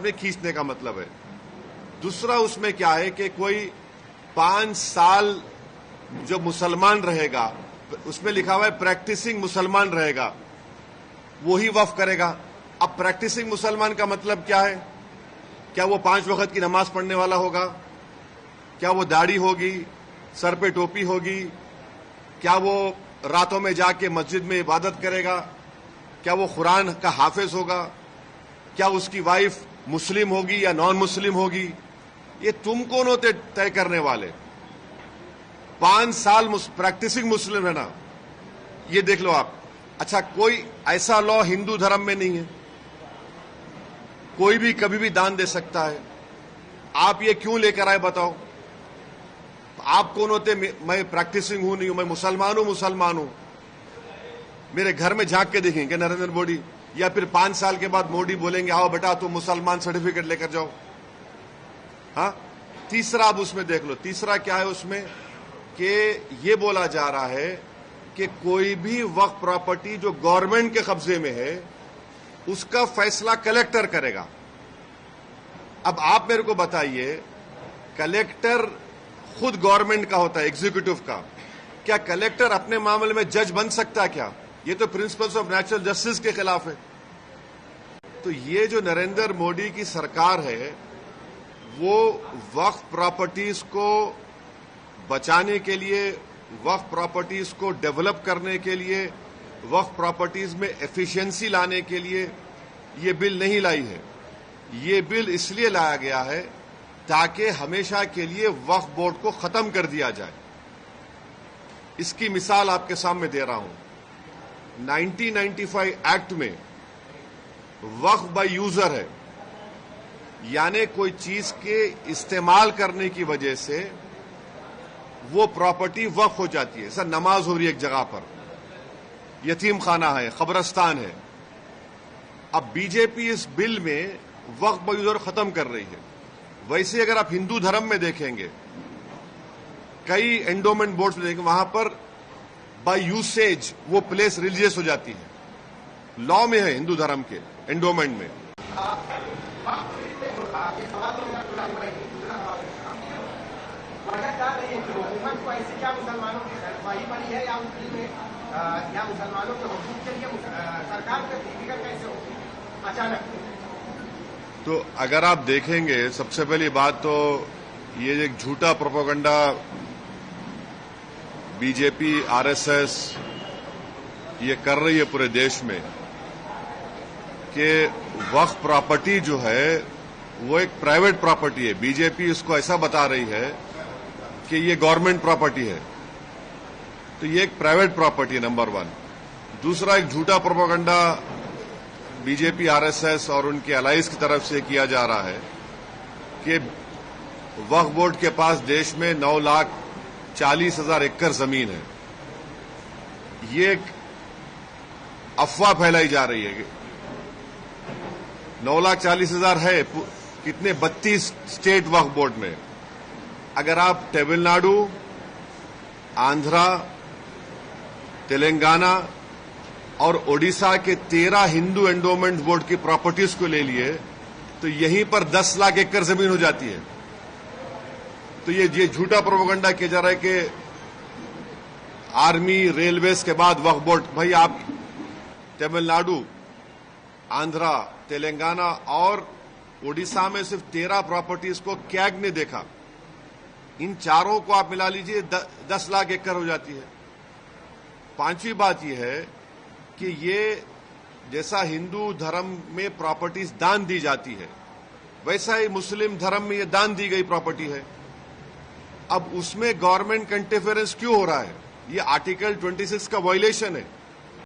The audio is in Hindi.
में खींचने का मतलब है। दूसरा उसमें क्या है कि कोई 5 साल जो मुसलमान रहेगा, उसमें लिखा हुआ है प्रैक्टिसिंग मुसलमान रहेगा, वो ही वक्फ करेगा। अब प्रैक्टिसिंग मुसलमान का मतलब क्या है? क्या वो 5 वक्त की नमाज पढ़ने वाला होगा? क्या वो दाढ़ी होगी, सर पे टोपी होगी? क्या वो रातों में जाके मस्जिद में इबादत करेगा? क्या वो कुरान का हाफिज होगा? क्या उसकी वाइफ मुस्लिम होगी या नॉन मुस्लिम होगी? ये तुम कौन होते तय करने वाले? 5 साल प्रैक्टिसिंग मुस्लिम है ना, ये देख लो आप। अच्छा, कोई ऐसा लॉ हिंदू धर्म में नहीं है, कोई भी कभी भी दान दे सकता है। आप ये क्यों लेकर आए बताओ? आप कौन होते? मैं प्रैक्टिसिंग हूं नहीं हूं, मैं मुसलमान हूं। मेरे घर में झांक के देखेंगे नरेंद्र मोदी, या फिर 5 साल के बाद मोदी बोलेंगे आओ बेटा तुम मुसलमान सर्टिफिकेट लेकर जाओ? हाँ। तीसरा अब उसमें देख लो, तीसरा क्या है उसमें कि ये बोला जा रहा है कि कोई भी वक्फ प्रॉपर्टी जो गवर्नमेंट के कब्जे में है उसका फैसला कलेक्टर करेगा। अब आप मेरे को बताइए, कलेक्टर खुद गवर्नमेंट का होता है, एग्जीक्यूटिव का, क्या कलेक्टर अपने मामले में जज बन सकता है क्या? ये तो प्रिंसिपल्स ऑफ नेचुरल जस्टिस के खिलाफ है। तो ये जो नरेंद्र मोदी की सरकार है वो वक्फ प्रॉपर्टीज को बचाने के लिए, वक्फ प्रॉपर्टीज को डेवलप करने के लिए, वक्फ प्रॉपर्टीज में एफिशिएंसी लाने के लिए ये बिल नहीं लाई है। ये बिल इसलिए लाया गया है ताकि हमेशा के लिए वक्फ बोर्ड को खत्म कर दिया जाए। इसकी मिसाल आपके सामने दे रहा हूं। 1995 एक्ट में वक्फ बाय यूजर है, यानी कोई चीज के इस्तेमाल करने की वजह से वो प्रॉपर्टी वक्फ हो जाती है। सर, नमाज हो रही है एक जगह पर, यतीम खाना है, कब्रिस्तान है। अब बीजेपी इस बिल में वक्फ बाय यूजर खत्म कर रही है। वैसे अगर आप हिंदू धर्म में देखेंगे, कई एंडोमेंट बोर्ड्स में देखेंगे, वहां पर बाय यूसेज वो प्लेस रिलीजियस हो जाती है। लॉ में है हिंदू धर्म के एंडोमेंट में। ऐसे क्या मुसलमानों की खैरख्वाही बनी है या मुसलमानों के हुकूक के लिए सरकार का फिक्र कैसे होगी अचानक? तो अगर आप देखेंगे, सबसे पहली बात तो ये एक झूठा प्रोपेगेंडा बीजेपी आरएसएस ये कर रही है पूरे देश में कि वक्फ प्रॉपर्टी जो है वो एक प्राइवेट प्रॉपर्टी है। बीजेपी इसको ऐसा बता रही है कि ये गवर्नमेंट प्रॉपर्टी है, तो ये एक प्राइवेट प्रॉपर्टी है, नंबर 1। दूसरा, एक झूठा प्रोपेगेंडा बीजेपी आरएसएस और उनके अलाइज की तरफ से किया जा रहा है कि वक्फ बोर्ड के पास देश में 9,40,000 एकड़ जमीन है। ये एक अफवाह फैलाई जा रही है। 9,40,000 है कितने? 32 स्टेट वक्फ बोर्ड में। अगर आप तमिलनाडु, आंध्रा, तेलंगाना और ओडिशा के 13 हिंदू एंडोमेंट बोर्ड की प्रॉपर्टीज को ले लिए तो यहीं पर 10 लाख एकड़ जमीन हो जाती है। तो ये झूठा प्रोपेगेंडा किया जा रहा है कि आर्मी, रेलवेज के बाद वक्फ बोर्ड। भाई, आप तमिलनाडु, आंध्रा, तेलंगाना और ओडिशा में सिर्फ 13 प्रॉपर्टीज को कैग ने देखा। इन चारों को आप मिला लीजिए, 10 लाख एकड़ हो जाती है। पांचवी बात यह है कि ये जैसा हिंदू धर्म में प्रॉपर्टीज दान दी जाती है, वैसा ही मुस्लिम धर्म में ये दान दी गई प्रॉपर्टी है। अब उसमें गवर्नमेंट का इंटरफेरेंस क्यों हो रहा है? ये आर्टिकल 26 का वायलेशन है।